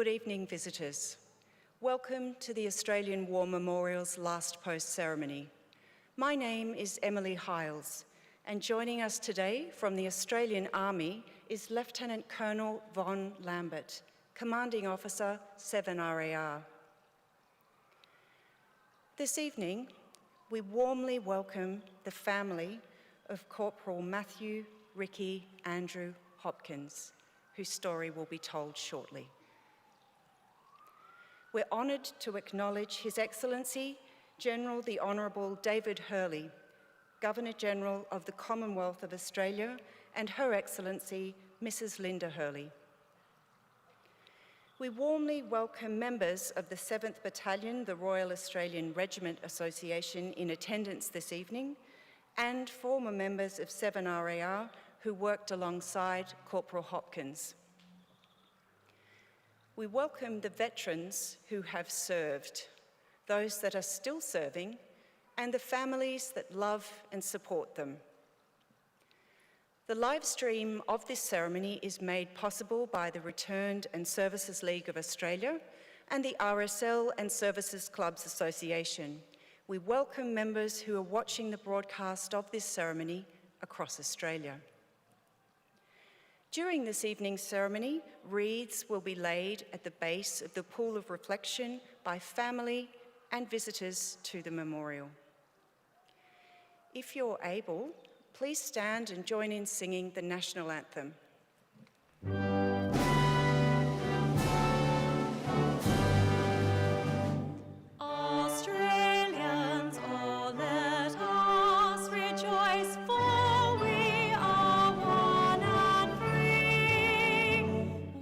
Good evening, visitors. Welcome to the Australian War Memorial's Last Post ceremony. My name is Emily Hiles, and joining us today from the Australian Army is Lieutenant Colonel Von Lambert, Commanding Officer 7 RAR. This evening, we warmly welcome the family of Corporal Mathew, Ricky, Andrew Hopkins, whose story will be told shortly. We're honoured to acknowledge His Excellency, General the Honourable David Hurley, Governor-General of the Commonwealth of Australia, and Her Excellency, Mrs. Linda Hurley. We warmly welcome members of the 7th Battalion, the Royal Australian Regiment Association in attendance this evening, and former members of 7 RAR who worked alongside Corporal Hopkins. We welcome the veterans who have served, those that are still serving, and the families that love and support them. The live stream of this ceremony is made possible by the Returned and Services League of Australia and the RSL and Services Clubs Association. We welcome members who are watching the broadcast of this ceremony across Australia. During this evening's ceremony, wreaths will be laid at the base of the pool of reflection by family and visitors to the memorial. If you're able, please stand and join in singing the national anthem. Australians, oh, let us rejoice, for we are one and free.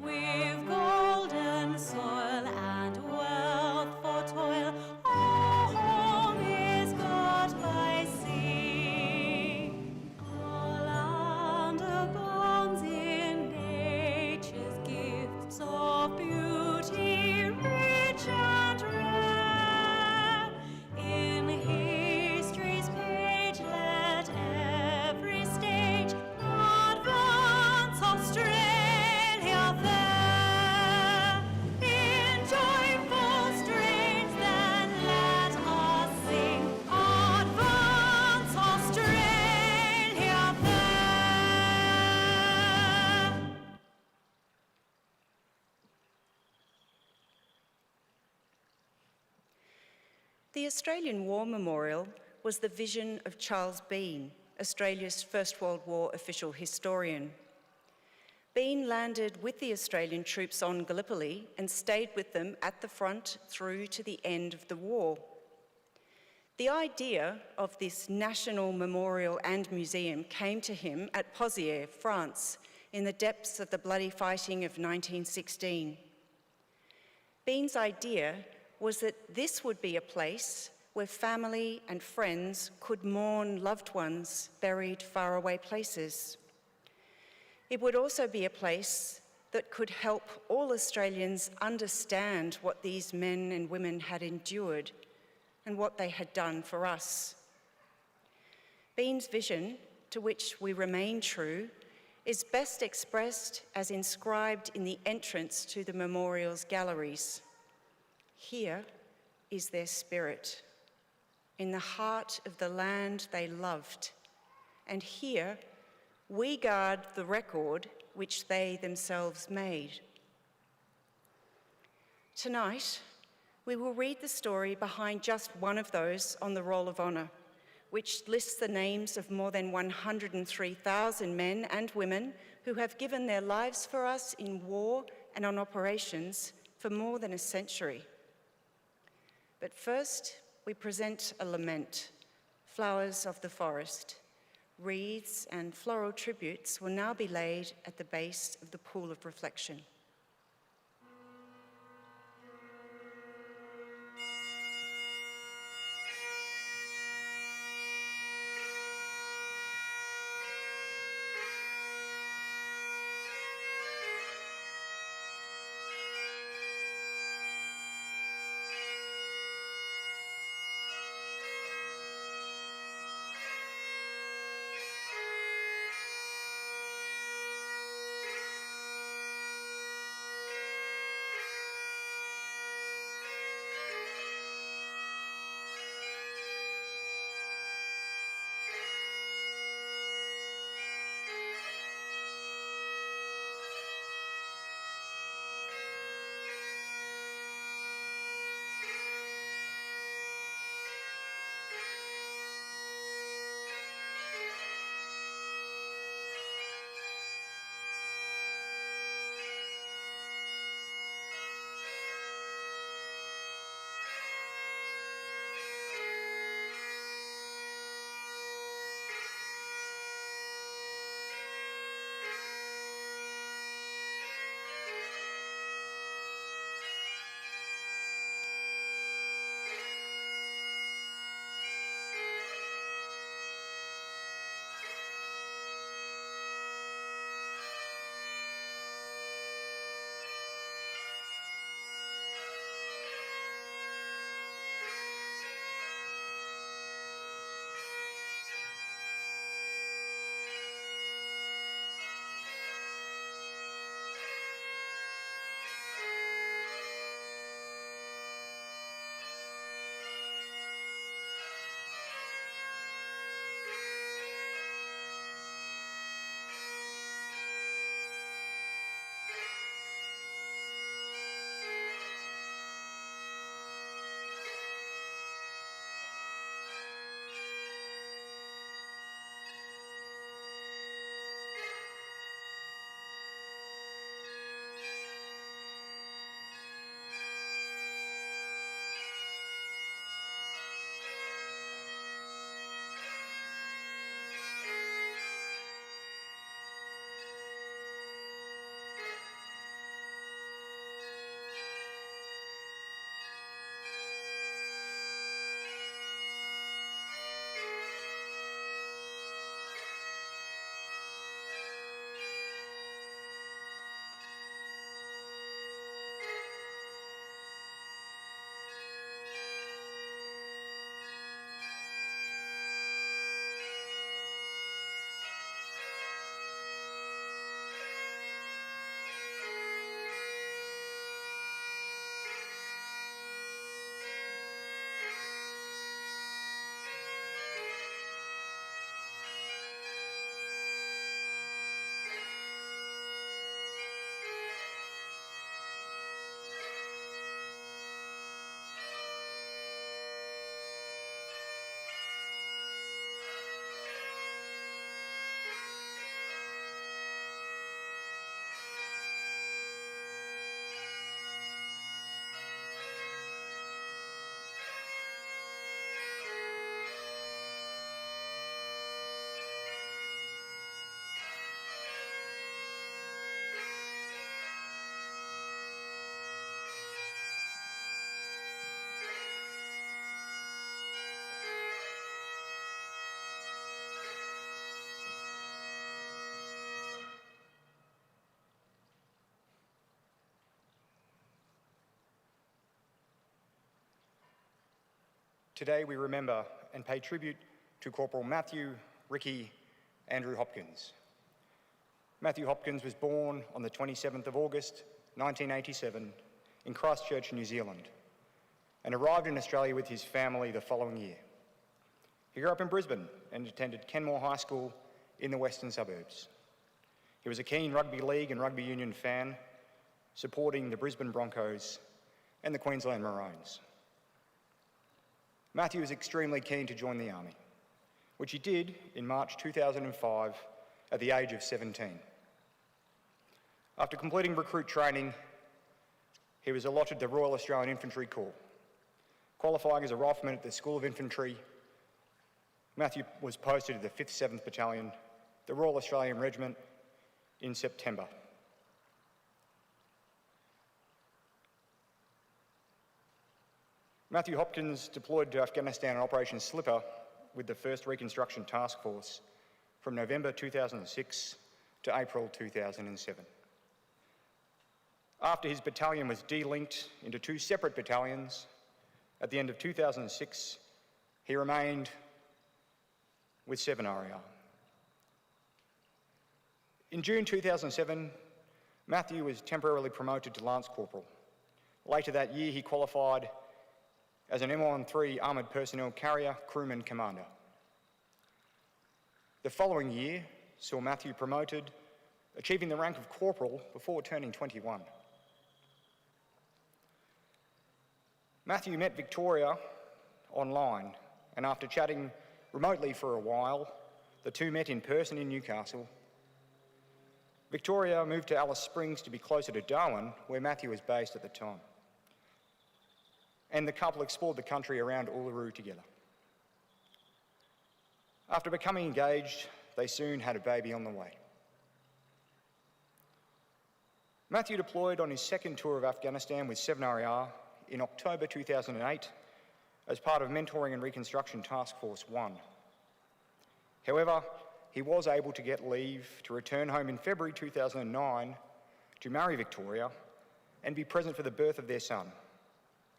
We've golden soil and wealth for toil. Our home is God by sea. Our land abounds in nature's gifts of beauty, rich and rare. In history's page, let every stage advance Australia fair. In joyful strains, then let us sing, advance Australia fair. The Australian War Memorial was the vision of Charles Bean, Australia's First World War official historian. Bean landed with the Australian troops on Gallipoli and stayed with them at the front through to the end of the war. The idea of this national memorial and museum came to him at Pozières, France, in the depths of the bloody fighting of 1916. Bean's idea was that this would be a place where family and friends could mourn loved ones buried faraway places. It would also be a place that could help all Australians understand what these men and women had endured and what they had done for us. Bean's vision, to which we remain true, is best expressed as inscribed in the entrance to the memorial's galleries. Here is their spirit, in the heart of the land they loved, and here we guard the record which they themselves made. Tonight, we will read the story behind just one of those on the Roll of Honour, which lists the names of more than 103,000 men and women who have given their lives for us in war and on operations for more than a century. But first, we present a lament, Flowers of the Forest. Wreaths and floral tributes will now be laid at the base of the pool of reflection. Today we remember and pay tribute to Corporal Mathew, Ricky, Andrew Hopkins. Mathew Hopkins was born on the 27th of August, 1987, in Christchurch, New Zealand, and arrived in Australia with his family the following year. He grew up in Brisbane and attended Kenmore High School in the western suburbs. He was a keen rugby league and rugby union fan, supporting the Brisbane Broncos and the Queensland Maroons. Mathew was extremely keen to join the Army, which he did in March 2005 at the age of 17. After completing recruit training, he was allotted the Royal Australian Infantry Corps. Qualifying as a rifleman at the School of Infantry, Mathew was posted to the 5th 7th Battalion, the Royal Australian Regiment, in September. Mathew Hopkins deployed to Afghanistan in Operation Slipper with the 1st Reconstruction Task Force from November 2006 to April 2007. After his battalion was delinked into 2 separate battalions, at the end of 2006, he remained with 7 RAR. In June 2007, Mathew was temporarily promoted to Lance Corporal. Later that year, he qualified as an M13 Armoured Personnel Carrier Crewman Commander. The following year saw Mathew promoted, achieving the rank of Corporal before turning 21. Mathew met Victoria online, and after chatting remotely for a while, the two met in person in Newcastle. Victoria moved to Alice Springs to be closer to Darwin, where Mathew was based at the time. And the couple explored the country around Uluru together. After becoming engaged, they soon had a baby on the way. Mathew deployed on his second tour of Afghanistan with 7 RAR in October 2008 as part of Mentoring and Reconstruction Task Force 1. However, he was able to get leave to return home in February 2009 to marry Victoria and be present for the birth of their son,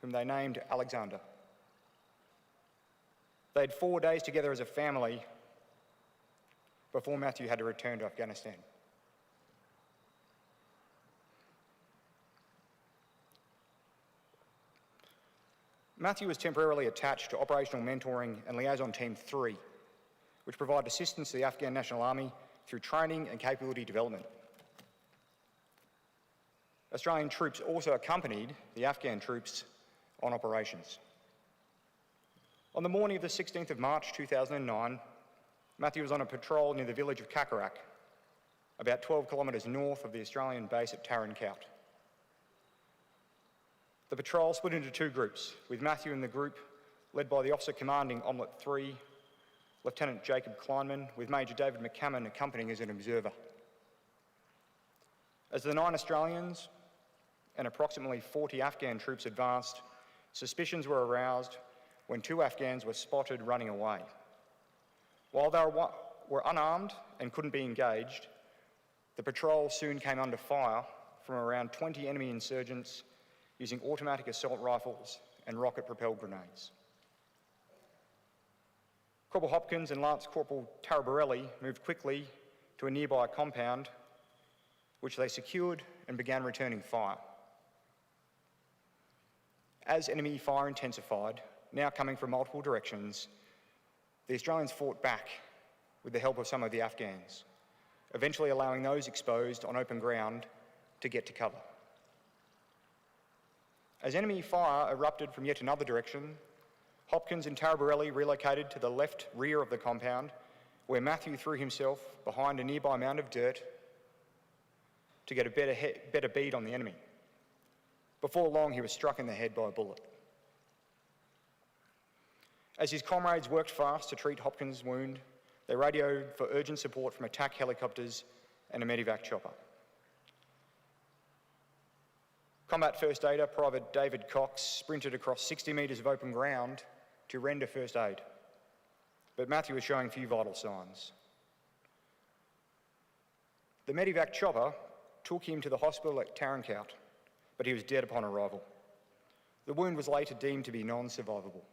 whom they named Alexander. They had 4 days together as a family before Mathew had to return to Afghanistan. Mathew was temporarily attached to Operational Mentoring and Liaison Team 3, which provide assistance to the Afghan National Army through training and capability development. Australian troops also accompanied the Afghan troops on operations. On the morning of the 16th of March 2009, Mathew was on a patrol near the village of Kakarak, about 12 kilometres north of the Australian base at Tarankout. The patrol split into 2 groups, with Mathew in the group led by the officer commanding Omelette 3, Lieutenant Jacob Kleinman, with Major David McCammon accompanying as an observer. As the 9 Australians and approximately 40 Afghan troops advanced, suspicions were aroused when 2 Afghans were spotted running away. While they were unarmed and couldn't be engaged, the patrol soon came under fire from around 20 enemy insurgents using automatic assault rifles and rocket-propelled grenades. Corporal Hopkins and Lance Corporal Taraborelli moved quickly to a nearby compound, which they secured and began returning fire. As enemy fire intensified, now coming from multiple directions, the Australians fought back with the help of some of the Afghans, eventually allowing those exposed on open ground to get to cover. As enemy fire erupted from yet another direction, Hopkins and Taraborelli relocated to the left rear of the compound, where Mathew threw himself behind a nearby mound of dirt to get a better bead on the enemy. Before long, he was struck in the head by a bullet. As his comrades worked fast to treat Hopkins' wound, they radioed for urgent support from attack helicopters and a medevac chopper. Combat First Aider Private David Cox sprinted across 60 metres of open ground to render first aid, but Mathew was showing few vital signs. The medevac chopper took him to the hospital at Tarankout, but he was dead upon arrival. The wound was later deemed to be non-survivable.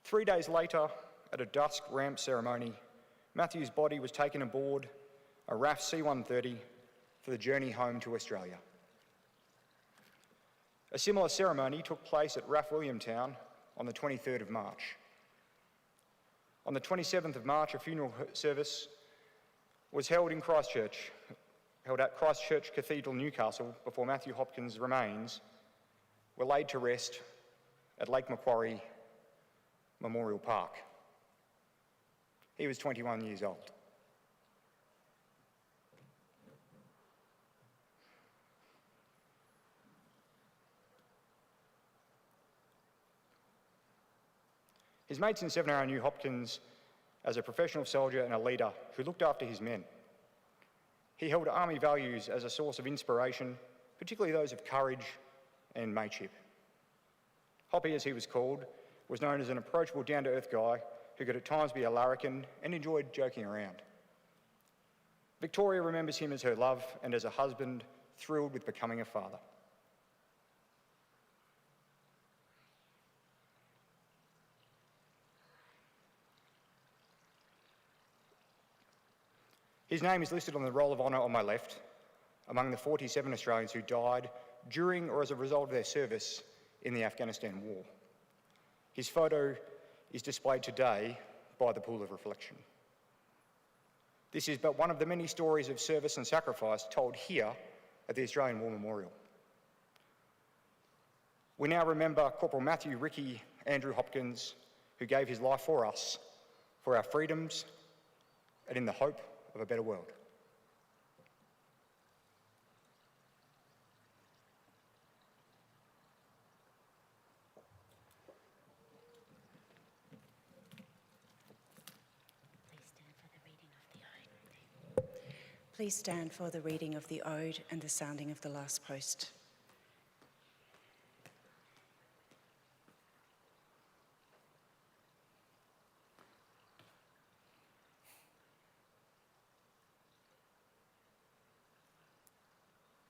3 days later, at a dusk ramp ceremony, Mathew's body was taken aboard a RAF C-130 for the journey home to Australia. A similar ceremony took place at RAF Williamtown on the 23rd of March. On the 27th of March, a funeral service was held at Christchurch Cathedral, Newcastle, before Mathew Hopkins' remains were laid to rest at Lake Macquarie Memorial Park. He was 21 years old. His mates in 7R knew Hopkins as a professional soldier and a leader who looked after his men. He held Army values as a source of inspiration, particularly those of courage and mateship. Hoppy, as he was called, was known as an approachable, down-to-earth guy who could at times be a larrikin and enjoyed joking around. Victoria remembers him as her love and as a husband thrilled with becoming a father. His name is listed on the Roll of Honour on my left, among the 47 Australians who died during or as a result of their service in the Afghanistan war. His photo is displayed today by the Pool of Reflection. This is but one of the many stories of service and sacrifice told here at the Australian War Memorial. We now remember Corporal Mathew, Ricky, Andrew Hopkins, who gave his life for us, for our freedoms, and in the hope of a better world. Please stand for the reading of the ode and the sounding of the last post.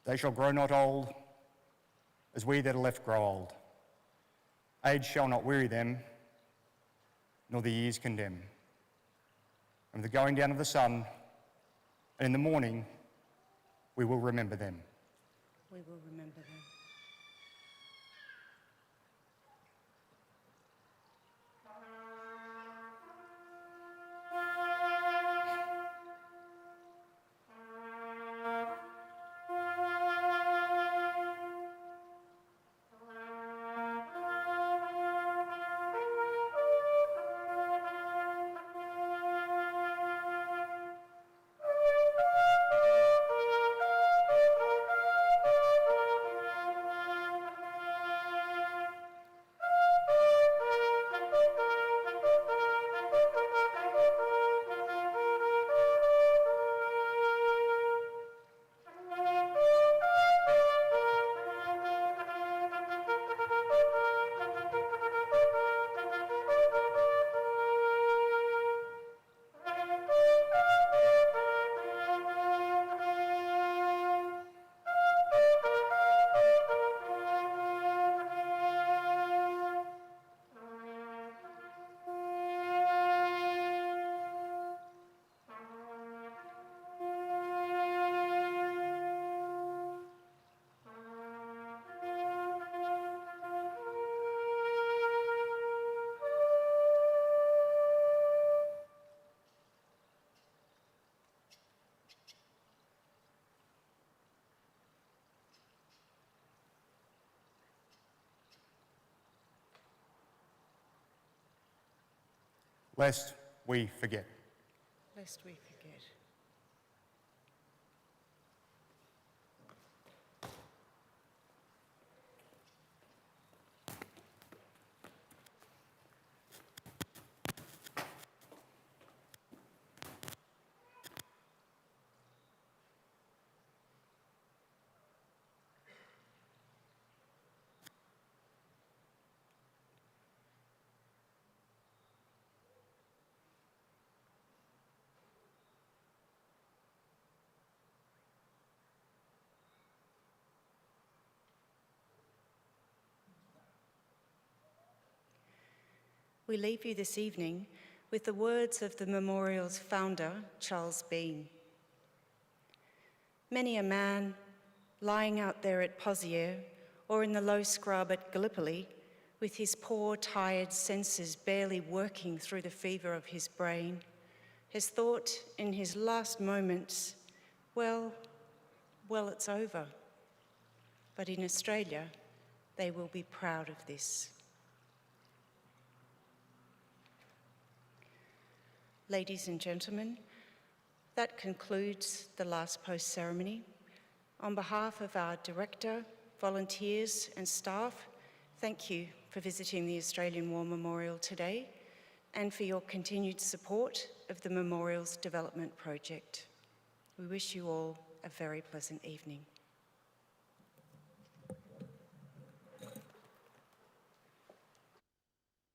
They shall grow not old, as we that are left grow old. Age shall not weary them, nor the years condemn. From the going down of the sun, and in the morning, we will remember them. We will remember them. Lest we forget. Lest we forget. we leave you this evening with the words of the memorial's founder, Charles Bean. Many a man lying out there at Pozières or in the low scrub at Gallipoli, with his poor, tired senses barely working through the fever of his brain, has thought in his last moments, well, it's over. But in Australia, they will be proud of this. Ladies and gentlemen, that concludes the last post ceremony. On behalf of our director, volunteers and staff, thank you for visiting the Australian War Memorial today and for your continued support of the Memorial's development project. We wish you all a very pleasant evening.